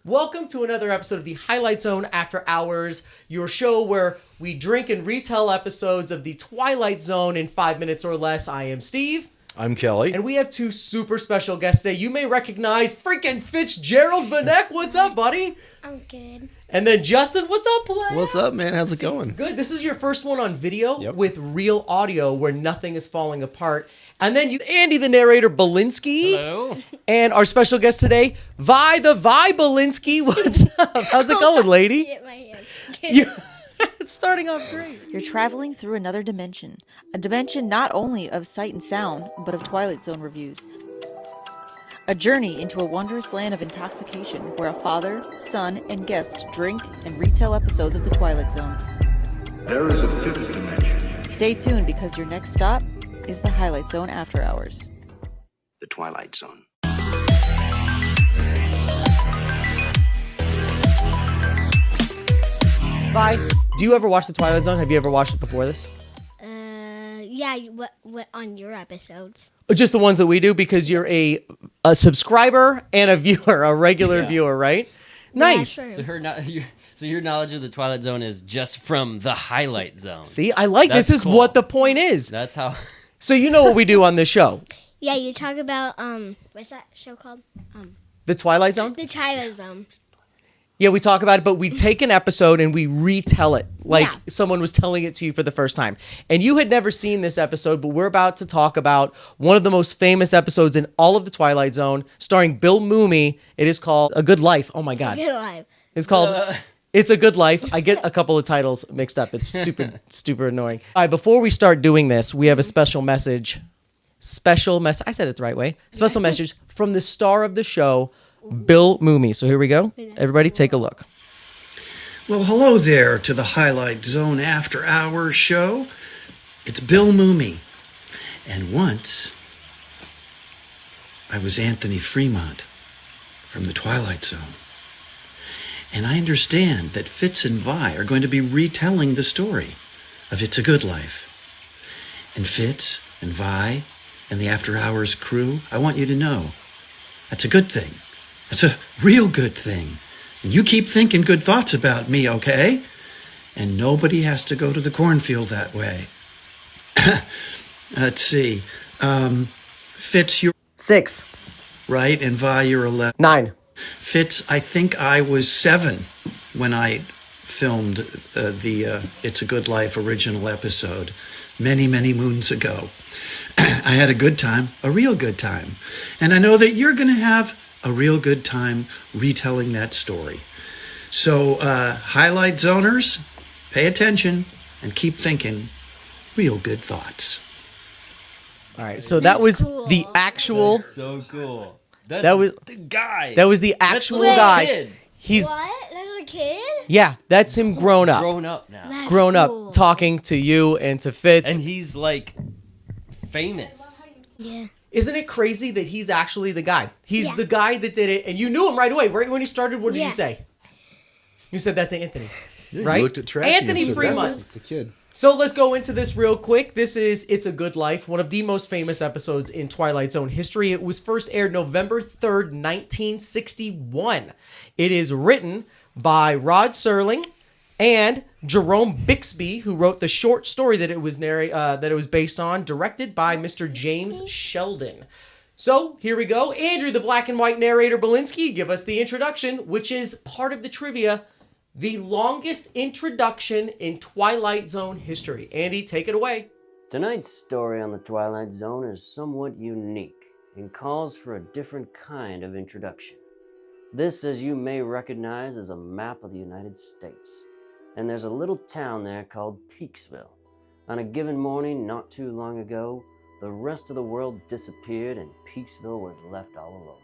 Welcome to another episode of the Highlight Zone After Hours, your show where we drink and retell episodes of the Twilight Zone in 5 minutes or less. I am Steve. I'm Kelly. And we have two super special guests today. You may recognize freaking Fitzgerald Vanek. What's up, buddy? I'm good. And then Justin, what's up, player? What's up, man? How's it going? Good. This is your first one on video Yep. with real audio where nothing is falling apart. And then you, Andy, the narrator, Belinsky. Hello. And our special guest today, Vi the Vi Belinsky. What's up? How's it going, lady? Hit my hand. It's starting off great. You're traveling through another dimension. A dimension not only of sight and sound, but of Twilight Zone reviews. A journey into a wondrous land of intoxication where a father, son, and guest drink and retell episodes of the Twilight Zone. There is a fifth dimension. Stay tuned because your next stop is the Highlight Zone After Hours. The Twilight Zone. Vi, do you ever watch the Twilight Zone? Have you ever watched it before this? Yeah, what on your episodes? Just the ones that we do because you're a subscriber and a viewer, a regular viewer, right? Nice. Yeah, So your knowledge of the Twilight Zone is just from the Highlight Zone. See, I like That's this is cool. what the point is. That's how. So you know what we do on this show. Yeah, you talk about what's that show called? The Twilight Zone? The Twilight Zone. Yeah, we talk about it, but we take an episode and we retell it like Yeah. someone was telling it to you for the first time. And you had never seen this episode, but we're about to talk about one of the most famous episodes in all of the Twilight Zone, starring Bill Mumy. It is called A Good Life. Oh my God. Good life. It's called It's a Good Life. I get a couple of titles mixed up. It's super annoying. All right, before we start doing this, we have a special message. I said it the right way. Special message from the star of the show, Bill Mumy. So here we go. Everybody take a look. Well, hello there to the Highlight Zone After Hours show. It's Bill Mumy. And once, I was Anthony Fremont from the Twilight Zone. And I understand that Fitz and Vi are going to be retelling the story of It's a Good Life. And Fitz and Vi and the After Hours crew, I want you to know, that's a good thing. That's a real good thing. And you keep thinking good thoughts about me, okay? And nobody has to go to the cornfield that way. Let's see. Fitz, you're 6, right, and Vi, you're 11. 9. Fitz, I think I was 7 when I filmed the It's a Good Life original episode many, many moons ago. I had a good time, a real good time. And I know that you're going to have a real good time retelling that story. So, Highlight Zoners, pay attention and keep thinking real good thoughts. All right, so that was cool. the actual. So cool. That's That was- the guy. That was the actual little guy. kid. He's What? There's a kid? yeah, that's him grown up, Grown up now, That's grown cool. up, talking to you and to Fitz. and he's like famous. Yeah. Isn't it crazy that he's actually the guy? He's Yeah. the guy that did it, and you knew him right away. Right when he started, what did Yeah. you say? You said that's Anthony, You right? looked at Tracking Anthony and said, Fremont. "That's the kid." So let's go into this real quick. This is It's a Good Life, one of the most famous episodes in Twilight Zone history. It was first aired November 3rd, 1961. It is written by Rod Serling and Jerome Bixby, who wrote the short story that it was based on, directed by Mr. James Sheldon. So here we go. Andrew, the black and white narrator Belinsky, give us the introduction, which is part of the trivia. The longest introduction in Twilight Zone history. Andy, take it away. Tonight's story on the Twilight Zone is somewhat unique and calls for a different kind of introduction. This, as you may recognize, is a map of the United States. And there's a little town there called Peaksville. On a given morning not too long ago, the rest of the world disappeared and Peaksville was left all alone.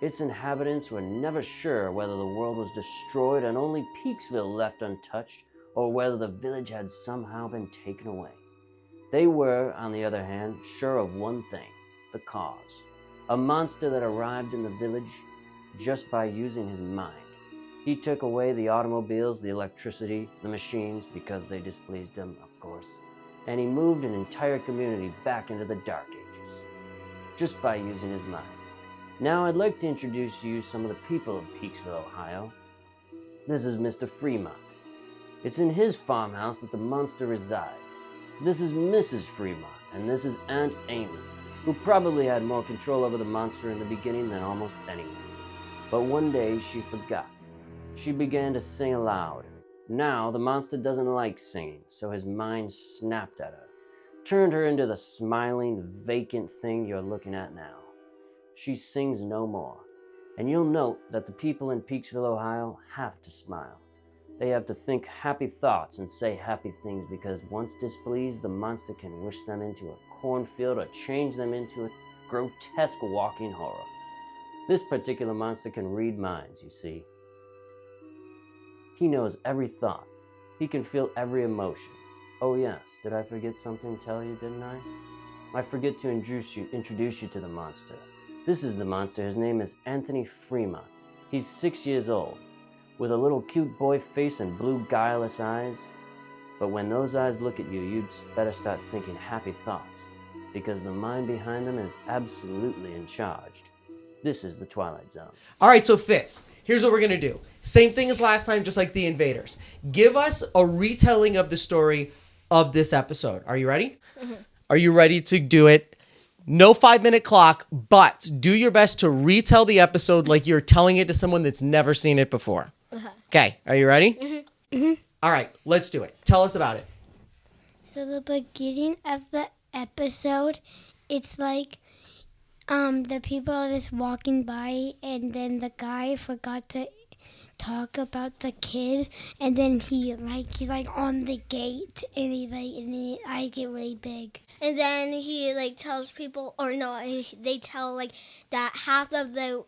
Its inhabitants were never sure whether the world was destroyed and only Peaksville left untouched, or whether the village had somehow been taken away. They were, on the other hand, sure of one thing, the cause. A monster that arrived in the village just by using his mind. He took away the automobiles, the electricity, the machines, because they displeased him, of course, and he moved an entire community back into the Dark Ages, just by using his mind. Now I'd like to introduce to you some of the people of Peaksville, Ohio. This is Mr. Fremont. It's in his farmhouse that the monster resides. This is Mrs. Fremont, and this is Aunt Amy, who probably had more control over the monster in the beginning than almost anyone. But one day she forgot. She began to sing aloud. Now the monster doesn't like singing, so his mind snapped at her, turned her into the smiling, vacant thing you're looking at now. She sings no more, and you'll note that the people in Peaksville, Ohio have to smile. They have to think happy thoughts and say happy things because once displeased, the monster can wish them into a cornfield or change them into a grotesque walking horror. This particular monster can read minds, you see. He knows every thought. He can feel every emotion. Oh yes, did I forget something to tell you, didn't I? I forget to introduce you to the monster. This is the monster. His name is Anthony Fremont. He's 6 years old, with a little cute boy face and blue guileless eyes. But when those eyes look at you, you'd better start thinking happy thoughts, because the mind behind them is absolutely in charge. This is the Twilight Zone. All right, so Fitz, here's what we're going to do. Same thing as last time, just like the invaders. Give us a retelling of the story of this episode. Are you ready? Mm-hmm. Are you ready to do it? No 5-minute clock, but do your best to retell the episode like you're telling it to someone that's never seen it before. Uh-huh. Okay, are you ready? Mm-hmm. Mm-hmm. All right, let's do it. Tell us about it. So the beginning of the episode, it's like the people are just walking by, and then the guy forgot to talk about the kid, and then he's on the gate, and he I get really big, and then he tells people, or no, they tell that half of they're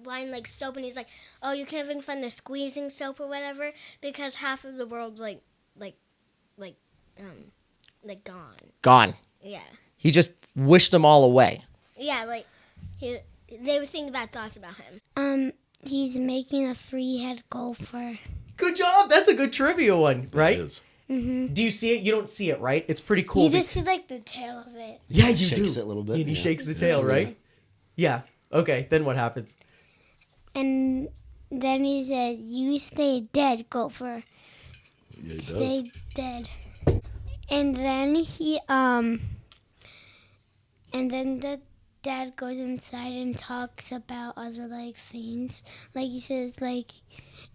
buying soap, and he's like, oh, you can't even find the squeezing soap or whatever because half of the world's Gone. Yeah. He just wished them all away. Yeah, they were thinking bad thoughts about him. He's making a 3-head gopher. Good job. That's a good trivia one, right? It is. Mm-hmm. Do you see it? You don't see it, right? It's pretty cool. You just see the tail of it. Yeah, you do. Shakes it a little bit. And he shakes the tail, right? Yeah. Okay, then what happens? And then he says, you stay dead, gopher. Yeah, he does. Stay dead. And then and then the dad goes inside and talks about other things. He says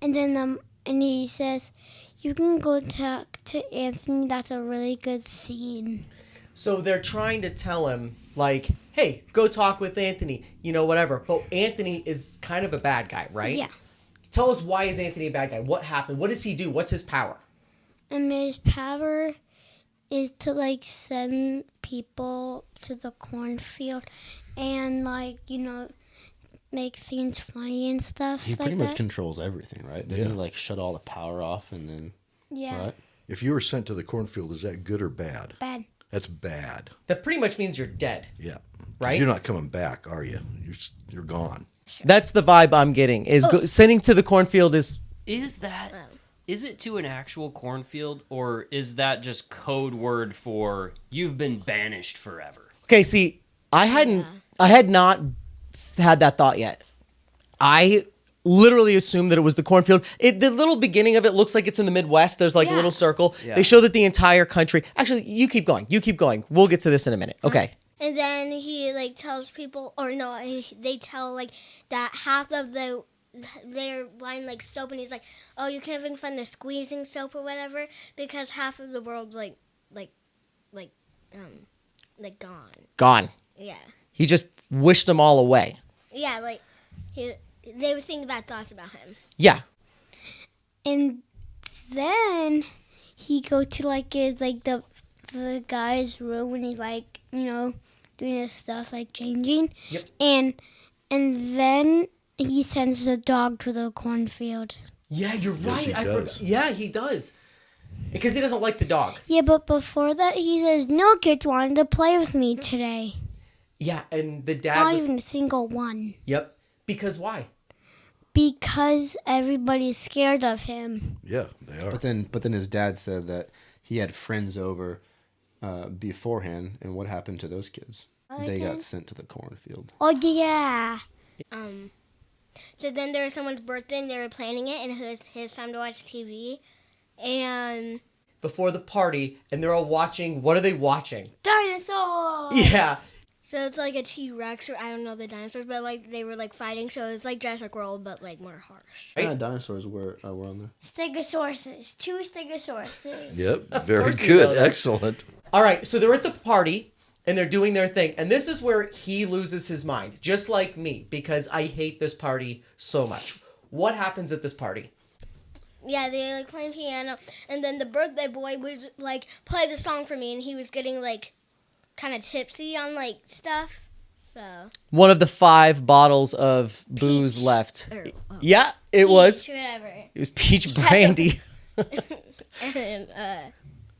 and then and he says, you can go talk to Anthony. That's a really good scene. So they're trying to tell him hey, go talk with Anthony, whatever. But Anthony is kind of a bad guy, right? Yeah. Tell us, why is Anthony a bad guy? What happened? What does he do? What's his power? And his power is to send people to the cornfield and make things funny and stuff. He pretty much controls everything, right? Didn't he shut all the power off and then? Yeah. Right? If you were sent to the cornfield, is that good or bad? Bad. That's bad. That pretty much means you're dead. Yeah. 'Cause Right? You're not coming back, are you? You're gone. That's the vibe I'm getting. Sending to the cornfield is... Is it to an actual cornfield, or is that just code word for you've been banished forever? Okay, see, I had not had that thought yet. I literally assumed that it was the cornfield. The little beginning of it looks like it's in the Midwest. There's a little circle. Yeah. They show that the entire country... Actually, you keep going. We'll get to this in a minute. Okay. And then he tells people, or no, they tell that half of they're buying soap, and he's like, oh, you can't even find the squeezing soap or whatever because half of the world's gone. Gone. Yeah. He just wished them all away. Yeah, they were thinking bad thoughts about him. Yeah. And then he go to his the guy's room when he's doing his stuff changing. Yep. And then he sends the dog to the cornfield. Yeah, you're right. Yes, he does. Yeah, he does. Because he doesn't like the dog. Yeah, but before that, he says, no kids wanted to play with me today. Yeah, and the dad Not was... even a single one. Yep. Because why? Because everybody's scared of him. Yeah, they are. But then his dad said that he had friends over beforehand, and what happened to those kids? part They again? got sent to the cornfield. Oh, yeah. So then there was someone's birthday and they were planning it, and it was his time to watch TV. And Before the party, and they're all watching. What are they watching? Dinosaurs! Yeah. so it's like a T-Rex, or I don't know the dinosaurs, but like they were like fighting. So it's like Jurassic World, but like more harsh. What kind of dinosaurs were on there? Stegosauruses. 2 stegosauruses. Yep. Very course you know good. that. Excellent. All right, so they're at the party and they're doing their thing. And this is where he loses his mind, just like me, because I hate this party so much. What happens at this party? Yeah, they like playing piano, and then the birthday boy would like play the song for me, and he was getting like kind of tipsy on like stuff. So One of the 5 bottles of booze left. or, Yeah, it was. peach, whatever. It was peach brandy. And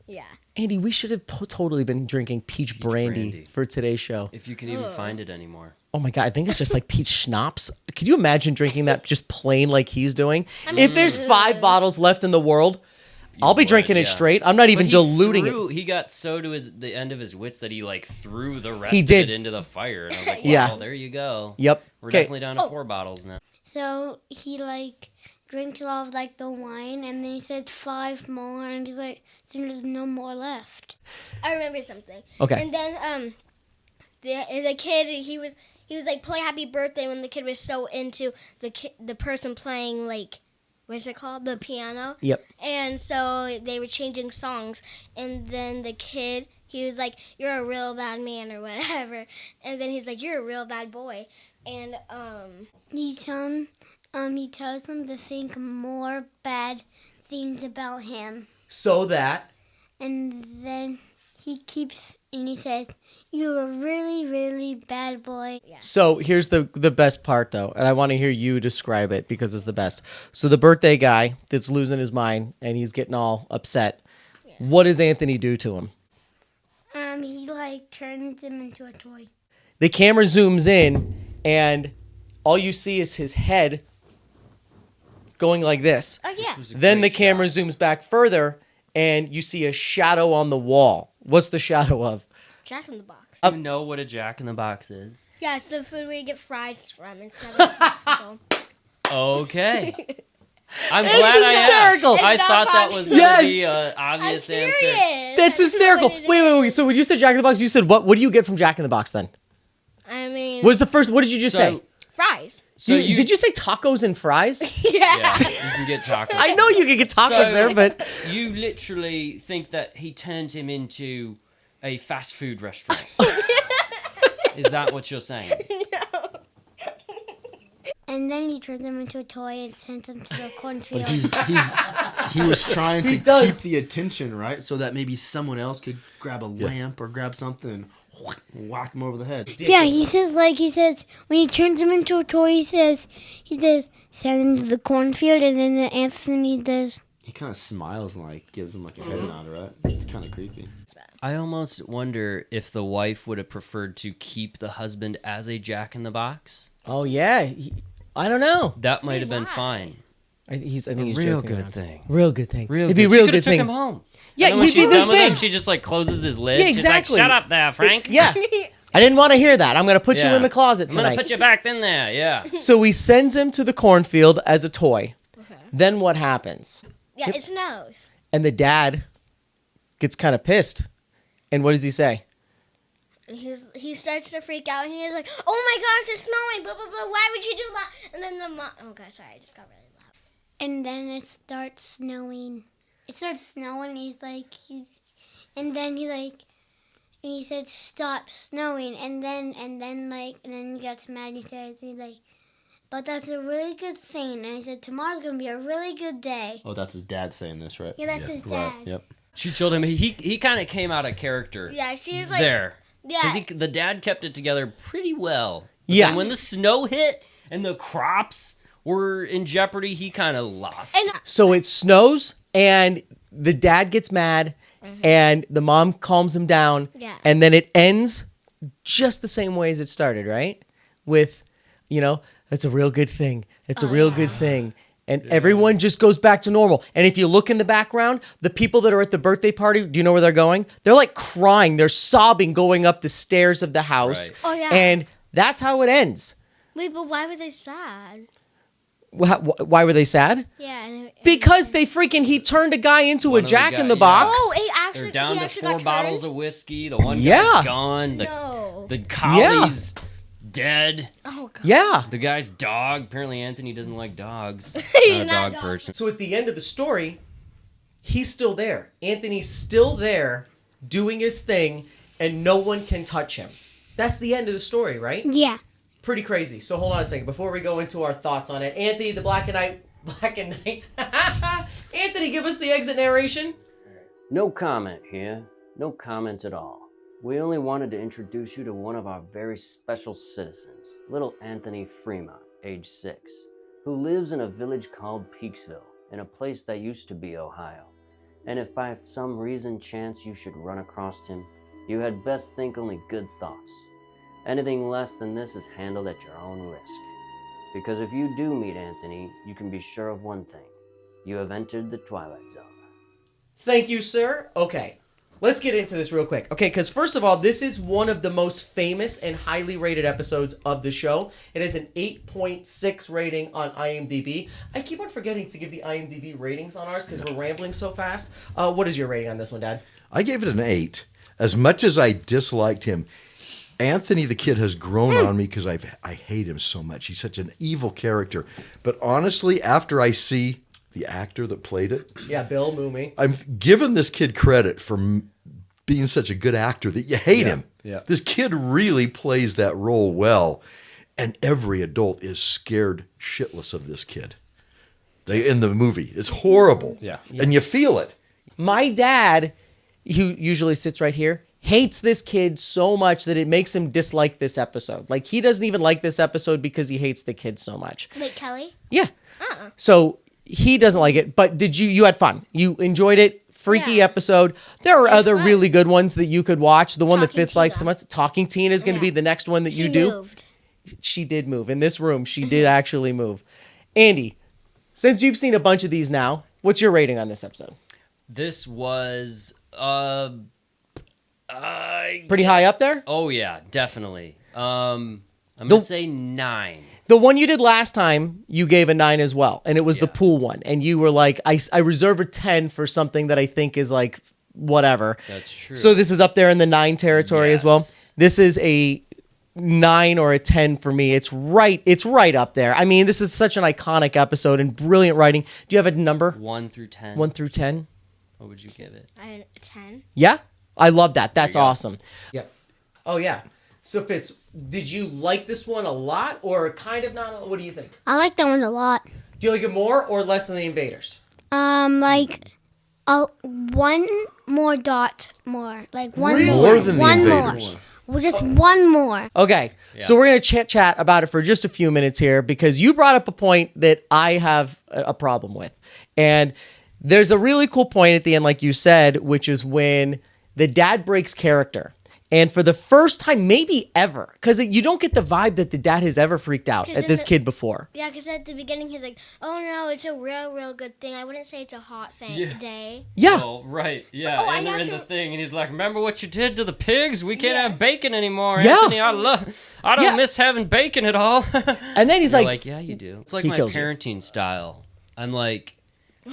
yeah. Andy, we should have totally been drinking peach brandy brandy. for today's show. If you can even find it anymore. Oh my God, I think it's just like peach schnapps. Could you imagine drinking that just plain like he's doing? If there's 5 bottles left in the world, I'll be would, drinking it yeah. straight. I'm not even diluting it. He got so to the end of his wits that he like threw the rest He of did. it into the fire. And I was like, Yeah. well, there you go. Yep. We're Okay. definitely down to 4 bottles now. So he like drank all of like the wine, and then he said 5 more, and he's like, there's no more left. I remember something. Okay. And then as a kid, he was like play Happy Birthday when the kid was so into the person playing like what's it called, the piano. Yep. And so they were changing songs, and then the kid, he was like, "You're a real bad man" or whatever, and then he's like, "You're a real bad boy," and He tells them to think more bad things about him. So that And then he says, "You're a really, really bad boy." So here's the best part, though, and I want to hear you describe it because it's the best. So the birthday guy that's losing his mind and he's getting all upset. Yeah. What does Anthony do to him? He like turns him into a toy. The camera zooms in, and all you see is his head going like this. oh yeah, Then the camera zooms back further, and you see a shadow on the wall. What's the shadow of? Jack in the Box. Do you know what a Jack in the Box is? Yeah, it's the food where you get fries from instead of Okay. I'm It's glad I asked. hysterical. It's I not thought that popular. was going to Yes. be an I'm obvious serious. answer. That's hysterical. what it Wait. So when you said Jack in the Box, you said what? What do you get from Jack in the Box then? I mean, What was the first? What did you just say? fries. So Did you say tacos and fries? Yeah. Yeah, you can get tacos. I know you can get tacos So- there, but You literally think that he turned him into a fast food restaurant. Is that what you're saying? And then he turns him into a toy and sends him to the cornfield. He was trying He to does. keep the attention, right? So that maybe someone else could grab a lamp or grab something and whack him over the head. Yeah, he says when he turns him into a toy, he says send him to the cornfield, and then Anthony does. He kind of smiles and like gives him like a head nod, right? It's kind of creepy. I almost wonder if the wife would have preferred to keep the husband as a Jack in the Box. oh yeah, I don't know. That might have been fine. I think he's Real joking good around. thing. Real good thing. Real It'd good. be a real She good took thing. him home. Yeah, And then when he'd be she's this done with him, big. she just like closes his lid. Yeah, exactly. She's like, shut up there, Frank. Yeah, I didn't want to hear that. I'm gonna put you Yeah. in the closet I'm gonna tonight. put you back in there. Yeah. So he sends him to the cornfield as a toy. Okay. Then what happens? Yeah, it snows. And the dad gets kind of pissed. And what does he say? He starts to freak out, and he's like, "Oh my gosh, it's snowing! Blah blah blah! Why would you do that?" And then the mom. Oh god, sorry, I just got really loud. And then it starts snowing. It starts snowing. And then he said, "Stop snowing." And then he gets mad. He says, "But that's a really good thing." And I said, "Tomorrow's gonna be a really good day." Oh, that's his dad saying this, right? Yeah, that's his dad. Right. Yep. She told him he kind of came out of character. Yeah, she was like, There. yeah, Because the dad kept it together pretty well. But Yeah. then when the snow hit and the crops were in jeopardy, he kind of lost. and So it snows, and the dad gets mad, and the mom calms him down. Yeah. And then it ends just the same way as it started, right? With, it's a real good thing. It's a real good thing. And everyone just goes back to normal. And if you look in the background, the people that are at the birthday party, do you know where they're going? They're like crying. They're sobbing going up the stairs of the house. Oh, yeah. And that's how it ends. Wait, but why were they sad? Why were they sad? Yeah. Because he turned a guy into One a of the jack-in-the-box. Oh, he actually, They're down he to actually 4 got bottles turned? of whiskey. The one Yeah. guy's gone. The collie's dead. Oh, God. Yeah. The guy's dog. Apparently, Anthony doesn't like dogs. He's Not a not dog a person. So at the end of the story, he's still there. Anthony's still there doing his thing, and no one can touch him. That's the end of the story, right? Yeah. Pretty crazy. So hold on a second before we go into our thoughts on it. Anthony, the Black and White. Anthony, give us the exit narration. No comment here. No comment at all. We only wanted to introduce you to one of our very special citizens, little Anthony Fremont, age 6, who lives in a village called Peaksville, in a place that used to be Ohio. And if by some reason chance you should run across him, you had best think only good thoughts. Anything less than this is handled at your own risk. Because if you do meet Anthony, you can be sure of one thing. You have entered the Twilight Zone. Thank you, sir. Okay, let's get into this real quick. Okay, because first of all, this is one of the most famous and highly rated episodes of the show. It has an 8.6 rating on IMDb. I keep on forgetting to give the IMDb ratings on ours because we're rambling so fast. What is your rating on this one, Dad? I gave it an 8. As much as I disliked him, Anthony the kid has grown on me because I hate him so much. He's such an evil character. But honestly, after I see the actor that played it, Yeah, Bill Mumy. I'm giving this kid credit for being such a good actor that you hate him. Yeah. This kid really plays that role well. And every adult is scared shitless of this kid. In the movie. It's horrible. Yeah. And you feel it. My dad, who usually sits right here, hates this kid so much that it makes him dislike this episode. Like, he doesn't even like this episode because he hates the kid so much. Wait, Kelly? Yeah. So he doesn't like it, but you had fun. You enjoyed it. Freaky Yeah. episode. There are other fun. really good ones that you could watch. The one that Talking Fitz likes so Tina. much. Talking Tina is going to be the next one that you She do. moved. She did move. In this room, she did actually move. Andy, since you've seen a bunch of these now, what's your rating on this episode? This was Pretty high up there? oh yeah, definitely. I'm gonna say 9. The one you did last time, you gave a 9 as well, and it was the pool one. And you were like, I reserve a 10 for something that I think is like whatever. That's true. So this is up there in the 9 territory as well. Yes. This is a 9 or a 10 for me. It's right up there. I mean, this is such an iconic episode and brilliant writing. Do you have a number? 1 through 10. 1 through 10? What would you give it? I 10. Yeah? I love that. That's you go. awesome. Yeah. Oh, yeah. So, Fitz, did you like this one a lot or kind of not? What do you think? I like that one a lot. Do you like it more or less than The Invaders? Like, one more dot more. Like one Really? more. More than The one Invaders. more. Well, just one more. Okay, so we're going to chat about it for just a few minutes here because you brought up a point that I have a problem with. And there's a really cool point at the end, like you said, which is when the dad breaks character. And for the first time, maybe ever, because you don't get the vibe that the dad has ever freaked out 'Cause at in this the- kid before. Yeah, because at the beginning he's like, "Oh no, it's a real good thing. I wouldn't say it's a hot thing day." Yeah. Oh, right. Yeah. Oh, I and they're in also- the thing, and he's like, "Remember what you did to the pigs? We can't have bacon anymore, Yeah. Anthony. I don't Yeah. miss having bacon at all." And then he's You're like, "Yeah, you do." It's like He my kills you. parenting style. I'm like,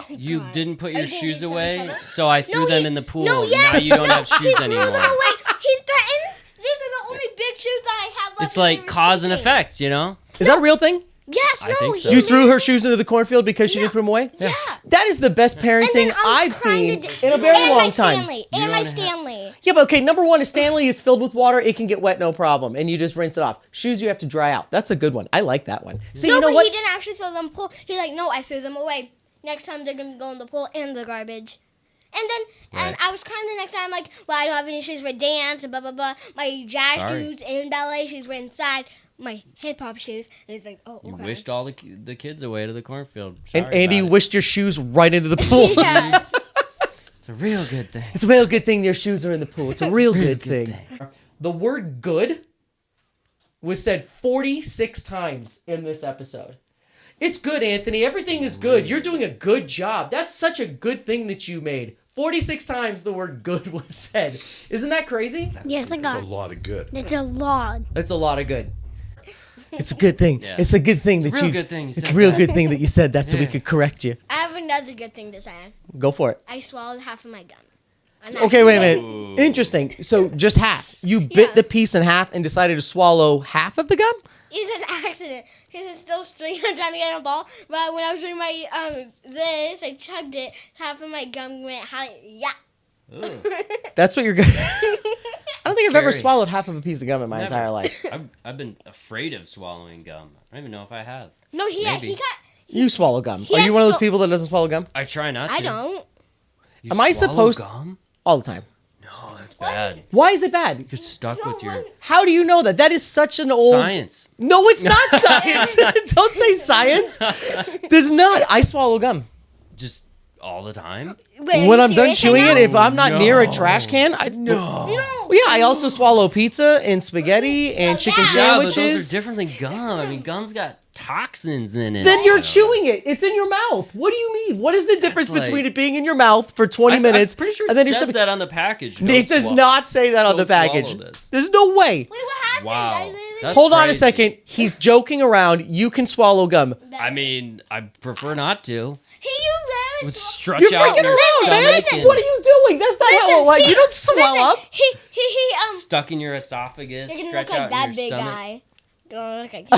"You God. didn't put Are your you gonna shoes show each away, other? so I threw No, them he- in the pool. no, yeah. Now you don't have He shoes threw anymore." them away. He threatened. These are the only big shoes that I have left. It's and they like were cause and shaking. effect, you know? is that a real thing? Yes, I no. think so. he You threw did. her shoes into the cornfield because she didn't put them away? Yeah. That is the best And parenting then I I've was crying seen to in a very and long my time. Stanley. And my Stanley. Yeah, but okay, number one is Stanley is filled with water. It can get wet, no problem. And you just rinse it off. Shoes you have to dry out. That's a good one. I like that one. See, No, you know but what? he didn't actually throw them in the pool. He's like, "No, I threw them away. Next time they're gonna go in the pool and the garbage." And then, and I was crying the next time, like, "Well, I don't have any shoes for dance and blah blah blah. My jazz Sorry. shoes and ballet shoes were inside my hip hop shoes." And he's like, "Oh, okay." You wished all the kids away to the cornfield. And Sorry Andy about it. wished your shoes right into the pool. Yeah. It's a real good thing. It's a real good thing your shoes are in the pool. It's a real good good thing. The word good was said 46 times in this episode. It's good, Anthony. Everything is good. You're doing a good job. That's such a good thing that you made. 46 times the word good was said. Isn't that crazy? Yes, I got That's a lot of good. It's a lot. That's a lot of good. It's a good thing. Yeah. It's a good thing It's a that real you. good thing you It's a said real that. good thing that you said that so we Yeah. could correct you. I have another good thing to say. Go for it. I swallowed half of my gum. An Okay, wait a accident. minute. Interesting. So just half. You bit Yeah. the piece in half and decided to swallow half of the gum? It's an accident because it's still string. I'm trying to get a ball, but when I was doing my this, I chugged it. Half of my gum went high. Yeah. That's what you're good. I don't think I've ever Scary. swallowed half of a piece of gum in my Never. entire life. I've been afraid of swallowing gum. I don't even know if I have. No, he Maybe. got. You swallow gum. He Are you has one of those so- people that doesn't swallow gum? I try not to. I don't. You Am I swallow supposed- gum? All the time. No, that's bad. Why is it bad? You're stuck with your How do you know that? That is such an old... science. No, it's not science. Don't say science. There's not. I swallow gum. Just all the time. Wait, When are I'm you done serious chewing right it, now? if I'm not near a trash can, I... No. Yeah, I also swallow pizza and spaghetti and chicken Yeah, but those sandwiches. are different than gum. I mean, gum's got toxins in it. Then you're I don't chewing it. It's in your mouth. What do you mean? What is the difference like- between it being in your mouth for 20 know. minutes I'm pretty sure it and then you're says shoving- that on the package. It Don't does swallow- not say that on the don't swallow package. this. There's no way. Wait, what happened? Wow. That's Hold on a crazy. second. He's joking around. You can swallow gum. I mean, I prefer not to. He you Would lose. stretch You're out freaking your around, man. stomach and What are you doing? That's not how it works. You don't swell up. He stuck in your esophagus. You're gonna Stretch look like out that your big stomach. guy. Don't look like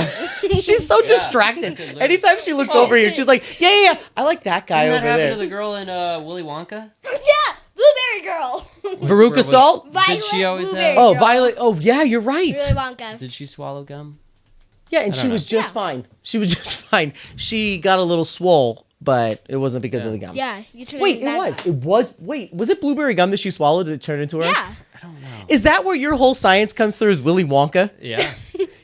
him. She's so distracted. Anytime she looks over here, she's like, yeah. I like that guy Didn't that over happen there. to the girl in Willy Wonka? Yeah, blueberry girl. Veruca Salt? Violet she always blueberry have- Oh, girl. Violet. Oh, yeah, you're right. Willy Wonka. Did she swallow gum? Yeah, and I she don't was know. just fine. She was just fine. She got a little swole, but it wasn't because of the gum. Yeah, you turned Wait, into that guy. it was. Wait, was it blueberry gum that she swallowed that turned into her? Yeah. I don't know. Is that where your whole science comes through? Is Willy Wonka? Yeah.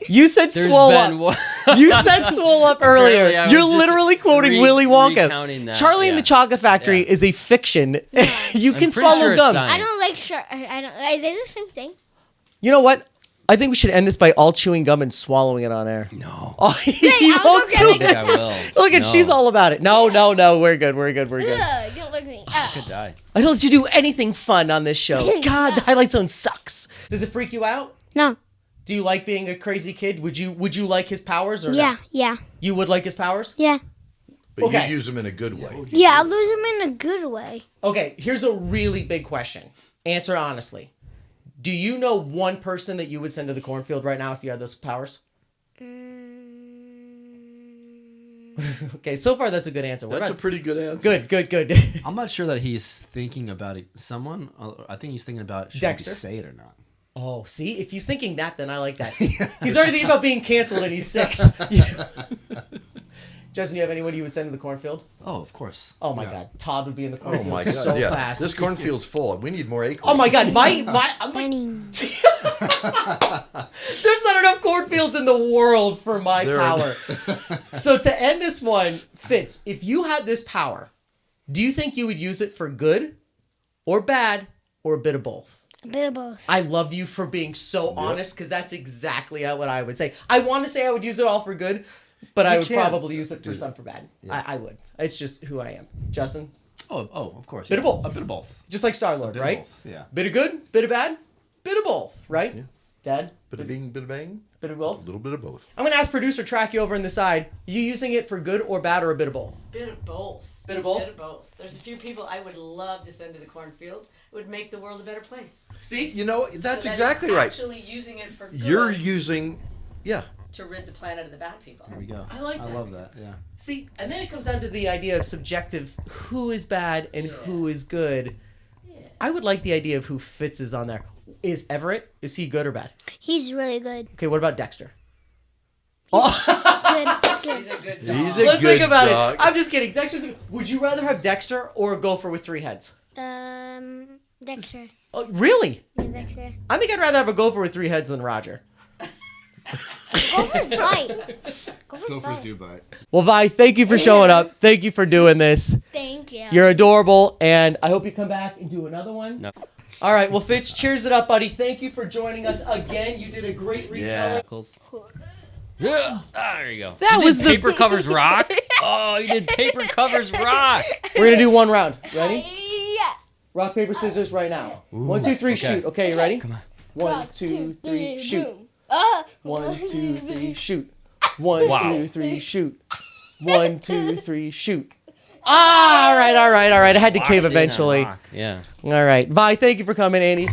You said There's swole been up. one- You said swole up earlier. Apparently I You're was just literally quoting Willy Wonka. recounting that, Charlie and yeah. the Chocolate Factory Yeah. is a fiction. You can pretty swallow sure it's gum. science. I don't like shark. I don't. Are they the same thing? You know what? I think we should end this by all chewing gum and swallowing it on air. No. Oh, he I'll won't go do grab I think it. I will. Look at No. she's all about it. No. We're good. We're good. Ugh, don't look at me. Could die. I don't let you do anything fun on this show. God, the Highlight Zone sucks. Does it freak you out? No. Do you like being a crazy kid? Would you like his powers or Yeah, not? yeah, You would like his powers? yeah. But Okay. you use them in a good way. Yeah, I'll lose him in a good way. Okay, here's a really big question. Answer honestly. Do you know one person that you would send to the cornfield right now if you had those powers? Okay, so far that's a good answer. What That's a about- pretty good answer. Good. I'm not sure that he's thinking about it. Someone, I think he's thinking about should Dexter? we say it or not. Oh, see, if he's thinking that, then I like that. He's already thinking about being canceled and he's 6. Justin, you have anyone you would send to the cornfield? Oh, of course. Oh my Yeah. God, Todd would be in the Oh cornfield my God! so yeah, fast. this cornfield's full. We need more acorns. Oh my God, I'm like, Bunny. there's not enough cornfields in the world for my There power. So to end this one, Fitz, if you had this power, do you think you would use it for good or bad or a bit of both? A bit of both. I love you for being so honest because that's exactly what I would say. I want to say I would use it all for good, but I would can't. probably use it for some for bad. I would. It's just who I am. Justin, Oh, of course. Bit of both. A bit of both. just like Star-Lord, Bit of right? both, yeah. Bit of good, bit of bad, bit of both, right? Dad, Bit of bing, bit of bang, bit of a both. little bit of both. I'm gonna ask producer Track you over on the side. You using it for good or bad or a bit of both? Bit of both. Bit of both? Bit of both. There's a few people I would love to send to the cornfield. It would make the world a better place. See? You know, that's So that exactly is right. Actually using it for good You're using, yeah. to rid the planet of the bad people. There we go. I like I that. love that. Yeah. See, and then it comes down to the idea of subjective who is bad and who is good. I would like the idea of who Fitz is on there. Is Everett, is he good or bad? He's really good. Okay, what about Dexter? Good. He's a good dog. He's a Let's good think about dog. it. I'm just kidding. Dexter's would you rather have Dexter or a gopher with 3 heads? Dexter. Oh, really? Yeah, Dexter. I think I'd rather have a gopher with 3 heads than Roger. Gophers bite. Gophers bite. do bite. Well, Vi, thank you for showing up. Thank you for doing this. Thank you. You're adorable, and I hope you come back and do another one. No. All right, well, Fitz, cheers it up, buddy. Thank you for joining us again. You did a great retelling. Knuckles. Yeah. There you go. That You was did the- paper covers rock. Oh, you did paper covers rock. We're gonna do one round. Ready? Yeah. Rock, paper, scissors right now. 1, 2, 3, shoot. Okay, you ready? Come on. 1, 2, 3, shoot. Boom. 1, 2, 3, shoot. 1, Wow. 2, 3, shoot. 1, 2, 3, shoot. All right. I had to cave Locked in on eventually. rock. Yeah. All right. Vi, thank you for coming, Annie.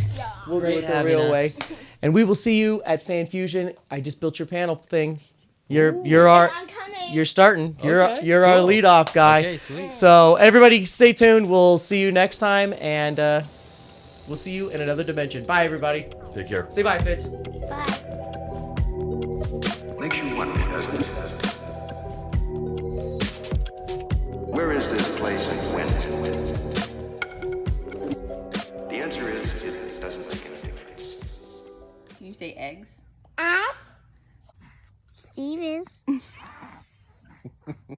We'll do Great it the having real us. way. And we will see you at Fan Fusion. I just built your panel thing. You're starting. Okay, You're our cool. leadoff guy. Okay, sweet. So everybody stay tuned. We'll see you next time, and we'll see you in another dimension. Bye, everybody. Take care. Say bye, Fitz. Bye. Makes you wonder, doesn't it? Where is this place and when is it? The answer is it doesn't make any difference. Can you say eggs? Stevens.